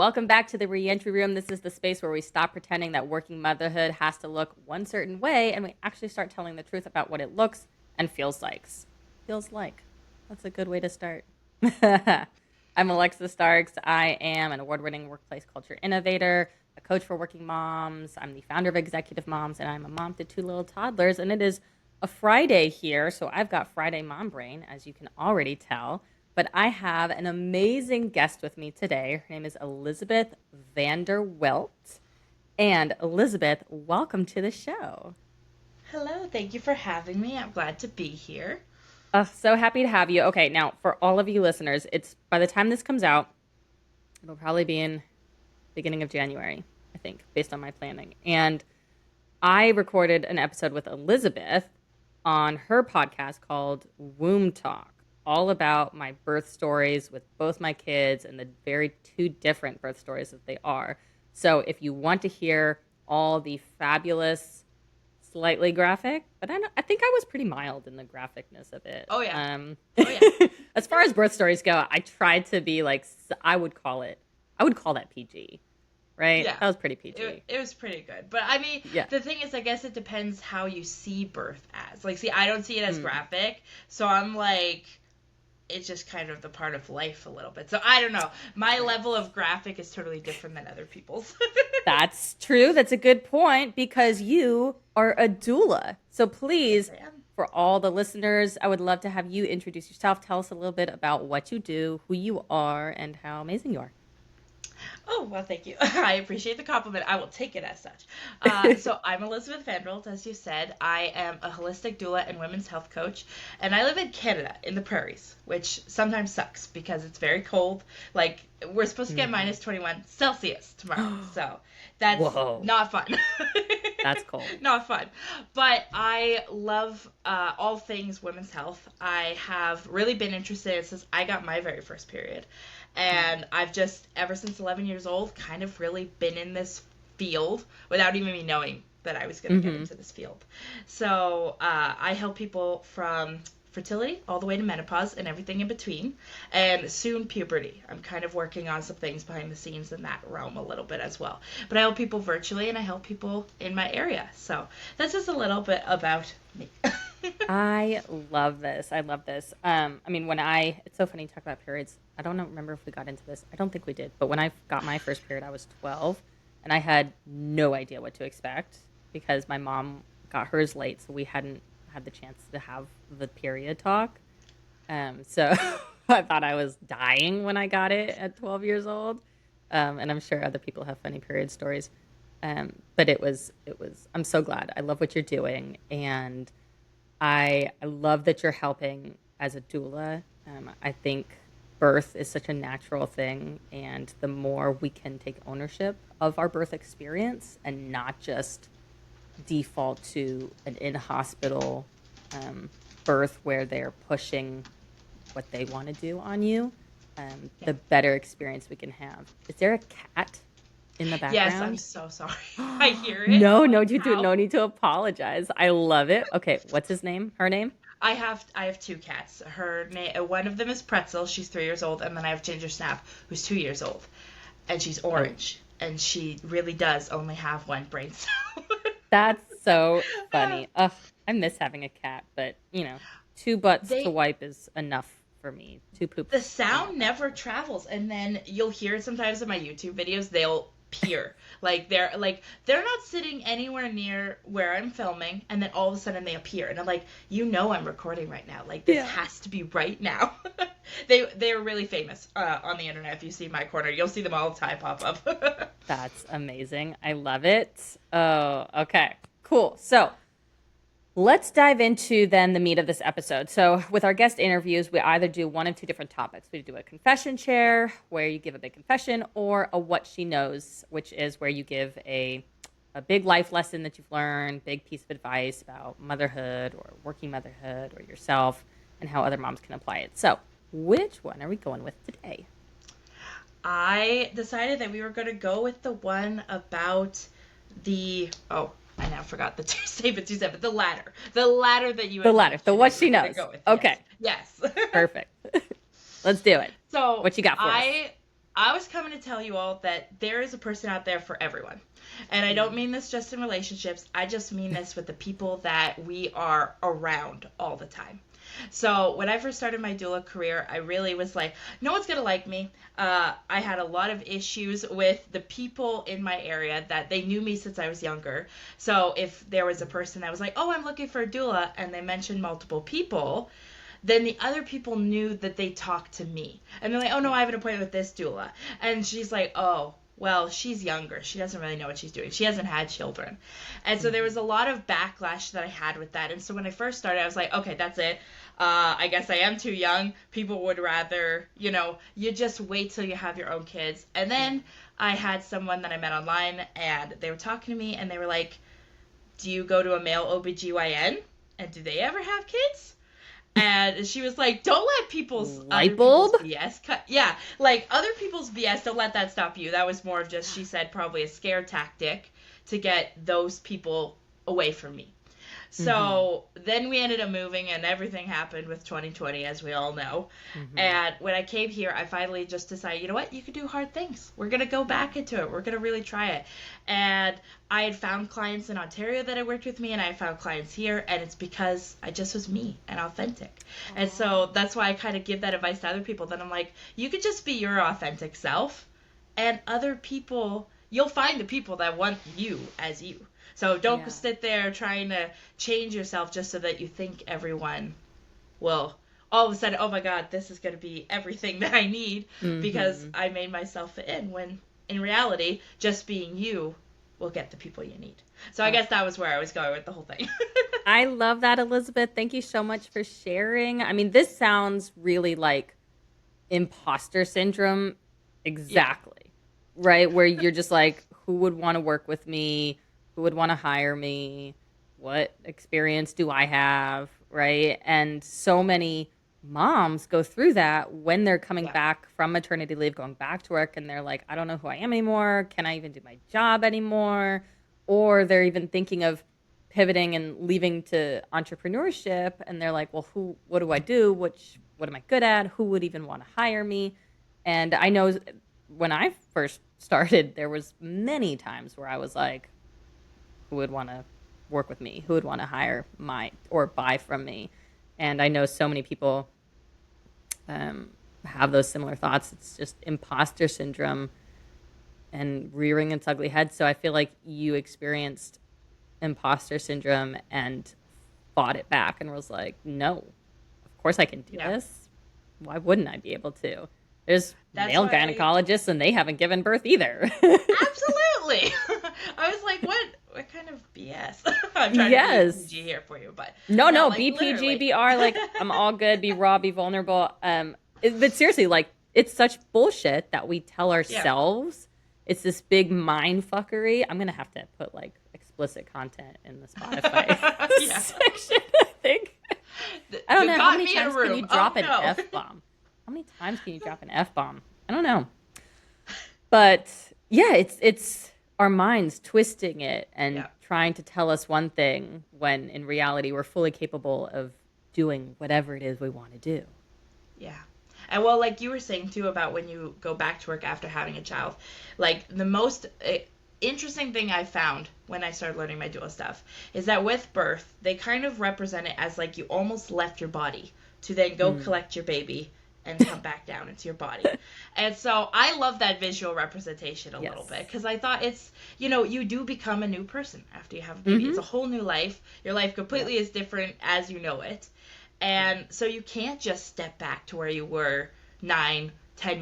Welcome back to the Reentry Room. This is the space where we stop pretending that working motherhood has to look one certain way and we actually start telling the truth about what it looks and feels like. Feels like. That's a good way to start. I'm Alexa Starks. I am an award-winning workplace culture innovator, a coach for working moms. I'm the founder of Executive Moms, and I'm a mom to two little toddlers. And it is a Friday here, so I've got Friday mom brain, as you can already tell. But I have an amazing guest with me today. Her name is Elisabeth Wilt. And Elisabeth, welcome to the show. Hello, thank you for having me. I'm glad to be here. So happy to have you. Okay, now for all of you listeners, it's by the time this comes out, it'll probably be in beginning of January, I think, based on my planning. And I recorded an episode with Elisabeth on her podcast called Womb Talk, all about my birth stories with both my kids and the very two different birth stories that they are. So if you want to hear all the fabulous, slightly graphic, but I think I was pretty mild in the graphicness of it. Oh yeah. As far as birth stories go, I tried to be like, I would call that PG, right? Yeah. That was pretty PG. It was pretty good. But I mean, The thing is, I guess it depends how you see birth as. Like, see, I don't see it as graphic, so I'm like, it's just kind of the part of life a little bit. So I don't know. My level of graphic is totally different than other people's. That's true. That's a good point because you are a doula. So please, for all the listeners, I would love to have you introduce yourself. Tell us a little bit about what you do, who you are, and how amazing you are. Oh, well, thank you. I appreciate the compliment. I will take it as such. So I'm Elisabeth Wilt, as you said. I am a holistic doula and women's health coach, and I live in Canada, in the prairies, which sometimes sucks because it's very cold. Like, we're supposed to get minus 21 Celsius tomorrow, so that's not fun. That's cold. Not fun. But I love all things women's health. I have really been interested since I got my very first period. And I've just, ever since 11 years old, kind of really been in this field without even me knowing that I was going to get into this field. So I help people from fertility all the way to menopause and everything in between, and soon puberty. I'm kind of working on some things behind the scenes in that realm a little bit as well. But I help people virtually, and I help people in my area. So that's just a little bit about me. I love this. I love this. I mean, it's so funny to talk about periods. I don't remember if we got into this. I don't think we did. But when I got my first period, I was 12, and I had no idea what to expect because my mom got hers late, so we hadn't had the chance to have the period talk. So I thought I was dying when I got it at 12 years old. And I'm sure other people have funny period stories. But it was, I'm so glad. I love what you're doing. And I love that you're helping as a doula. I think birth is such a natural thing. And the more we can take ownership of our birth experience and not just default to an in-hospital birth where they're pushing what they want to do on you, the better experience we can have. Is there a cat in the background? Yes, I'm so sorry. I hear it. No need to apologize. I love it. Okay, what's his name? Her name? I have two cats. One of them is Pretzel. She's 3 years old, and then I have Ginger Snap, who's 2 years old, and she's orange, and she really does only have one brain cell. That's so funny. Ugh, I miss having a cat, but two butts to wipe is enough for me. Two poops. The sound never travels, and then you'll hear it sometimes in my YouTube videos. They'll peer they're not sitting anywhere near where I'm filming, and then all of a sudden they appear, and I'm like, I'm recording right now. Like, this has to be right now. They are really famous on the internet. If you see my corner, you'll see them all the time pop up. That's amazing. I love it. Oh, okay, cool. So let's dive into then the meat of this episode. So with our guest interviews, we either do one of two different topics. We do a confession share where you give a big confession, or a what she knows, which is where you give a big life lesson that you've learned, big piece of advice about motherhood or working motherhood or yourself and how other moms can apply it. So which one are we going with today? I decided that we were going to go with the one about I now forgot the two statements you said, but the ladder that you. The ladder, the what she knows. Okay. Yes. Perfect. Let's do it. So what you got for us? I was coming to tell you all that there is a person out there for everyone. And I don't mean this just in relationships. I just mean this with the people that we are around all the time. So when I first started my doula career, I really was like, no one's going to like me. I had a lot of issues with the people in my area that they knew me since I was younger. So if there was a person that was like, oh, I'm looking for a doula, and they mentioned multiple people, then the other people knew that they talked to me. And they're like, oh, no, I have an appointment with this doula. And she's like, oh, well, she's younger. She doesn't really know what she's doing. She hasn't had children. And so there was a lot of backlash that I had with that. And so when I first started, I was like, okay, that's it. I guess I am too young. People would rather, you just wait till you have your own kids. And then I had someone that I met online, and they were talking to me, and they were like, do you go to a male OBGYN? And do they ever have kids? And she was like, don't let people's light bulb BS cut. Yeah, like other people's BS, don't let that stop you. That was more of just, she said, probably a scare tactic to get those people away from me. So then we ended up moving, and everything happened with 2020, as we all know. And when I came here, I finally just decided, you know what? You can do hard things. We're going to go back into it. We're going to really try it. And I had found clients in Ontario that had worked with me, and I found clients here, and it's because I just was me and authentic. And so that's why I kind of give that advice to other people, that I'm like, you could just be your authentic self, and other people, you'll find the people that want you as you. So don't sit there trying to change yourself just so that you think everyone will all of a sudden, oh my God, this is going to be everything that I need because I made myself fit in, when in reality, just being you will get the people you need. So I guess that was where I was going with the whole thing. I love that, Elisabeth. Thank you so much for sharing. I mean, this sounds really like imposter syndrome. Exactly. Right? Where you're just like, who would want to work with me? Who would want to hire me? What experience do I have? Right? And so many moms go through that when they're coming back from maternity leave, going back to work, and they're like, I don't know who I am anymore. Can I even do my job anymore? Or they're even thinking of pivoting and leaving to entrepreneurship, and they're like, well, what do I do? What am I good at? Who would even want to hire me? And I know when I first started, there was many times where I was like, who would want to work with me? Who would want to hire or buy from me? And I know so many people have those similar thoughts. It's just imposter syndrome and rearing its ugly head. So I feel like you experienced imposter syndrome and fought it back and was like, no, of course I can do this. Why wouldn't I be able to? There's male gynecologists, and they haven't given birth either. Absolutely. I was like, what kind of BS? I'm trying to be PG here for you, but no, like, be PG, literally. Be R, like, I'm all good, be raw, be vulnerable. But seriously, like, it's such bullshit that we tell ourselves. It's this big mind fuckery. I'm gonna have to put like explicit content in the Spotify section, I think. I don't know, how many times can you drop an F-bomb? How many times can you drop an F-bomb? I don't know. But yeah, it's our minds twisting it and trying to tell us one thing when in reality we're fully capable of doing whatever it is we want to do. Yeah. And well, like you were saying too about when you go back to work after having a child, like the most interesting thing I found when I started learning my doula stuff is that with birth, they kind of represent it as like you almost left your body to then go collect your baby and come back down into your body. And so I love that visual representation a little bit, because I thought it's, you do become a new person after you have a baby. It's a whole new life. Your life completely is different as you know it. And so you can't just step back to where you were 9-10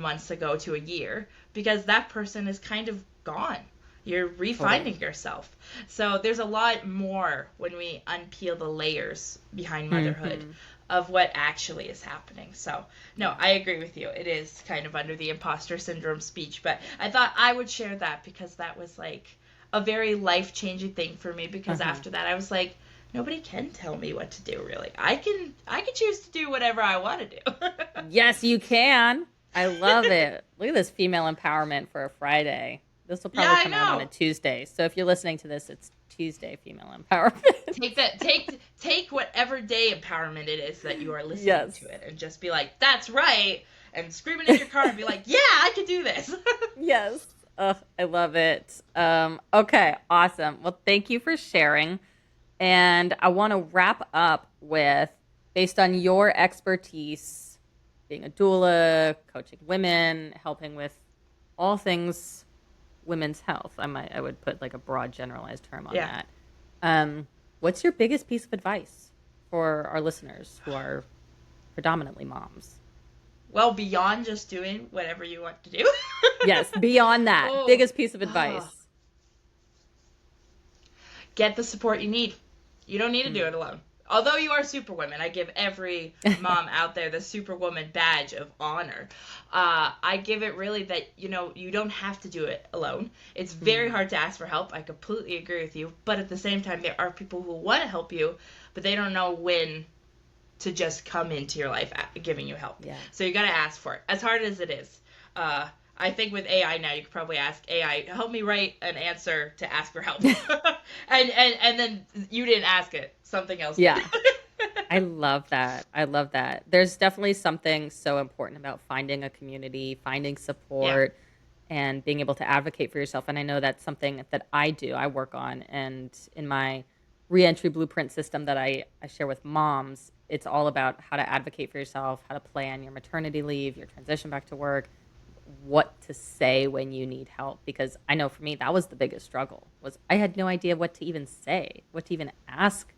months ago to a year, because that person is kind of gone. You're refinding yourself. So there's a lot more when we unpeel the layers behind motherhood of what actually is happening. So, no, I agree with you. It is kind of under the imposter syndrome speech, but I thought I would share that because that was like a very life-changing thing for me, because after that I was like, nobody can tell me what to do, really. I can choose to do whatever I want to do. Yes, you can. I love it. Look at this female empowerment for a Friday. This will probably come out on a Tuesday. So if you're listening to this, it's Tuesday female empowerment. Take whatever day empowerment it is that you are listening to it, and just be like, that's right. and screaming in your car and be like, yeah, I can do this. Yes. Ugh, I love it. Okay, awesome. Well, thank you for sharing. And I want to wrap up with, based on your expertise, being a doula, coaching women, helping with all things women's health. I would put like a broad generalized term on Yeah. that. What's your biggest piece of advice for our listeners who are predominantly moms? Well, beyond just doing whatever you want to do. Yes, beyond that, Oh, biggest piece of oh, advice. get the support you need. You don't need to do Mm. it alone. Although you are superwoman, I give every mom out there the superwoman badge of honor. I give it really that, you don't have to do it alone. It's very Mm. hard to ask for help. I completely agree with you. But at the same time, there are people who want to help you, but they don't know when to just come into your life giving you help. Yeah. So you got to ask for it, as hard as it is. I think with AI now, you could probably ask AI, help me write an answer to ask for help. and then you didn't ask it. Something else did. Yeah. I love that. I love that. There's definitely something so important about finding a community, finding Yeah. support, and being able to advocate for yourself. And I know that's something that I do, I work on. And in my reentry blueprint system that I share with moms, it's all about how to advocate for yourself, how to plan your maternity leave, your transition back to work, what to say when you need help. Because I know for me, that was the biggest struggle, was I had no idea what to even say, what to even ask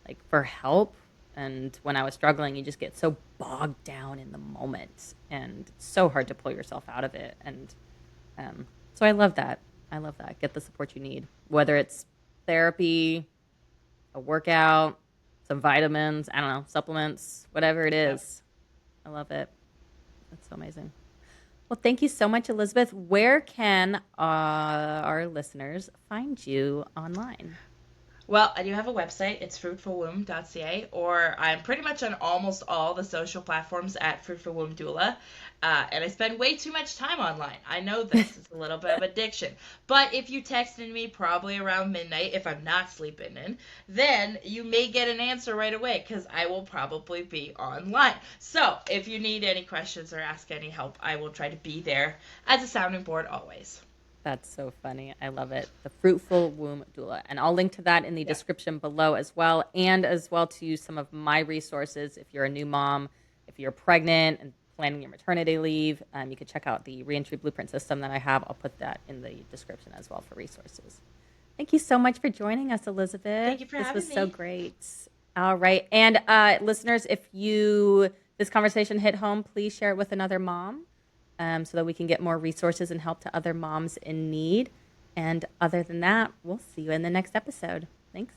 like for help. And when I was struggling, you just get so bogged down in the moment, and it's so hard to pull yourself out of it. And so I love that. I love that. Get the support you need, whether it's therapy, a workout, some vitamins, I don't know, supplements, whatever it Yeah. is. I love it. That's so amazing. Well, thank you so much, Elizabeth. Where can our listeners find you online? Well, I do have a website. It's fruitfulwomb.ca, or I'm pretty much on almost all the social platforms at Fruitful Womb Doula. And I spend way too much time online. I know this. It's a little bit of addiction. But if you texted me probably around midnight, if I'm not sleeping in, then you may get an answer right away because I will probably be online. So if you need any questions or ask any help, I will try to be there as a sounding board always. That's so funny. I love it. The Fruitful Womb Doula. And I'll link to that in the Yeah. description below as well. And as well to some of my resources. If you're a new mom, if you're pregnant and planning your maternity leave, you can check out the Reentry Blueprint system that I have. I'll put that in the description as well for resources. Thank you so much for joining us, Elizabeth. Thank you for This having was so me. great. All right. And listeners, if this conversation hit home, please share it with another mom, so that we can get more resources and help to other moms in need. And other than that, we'll see you in the next episode. Thanks.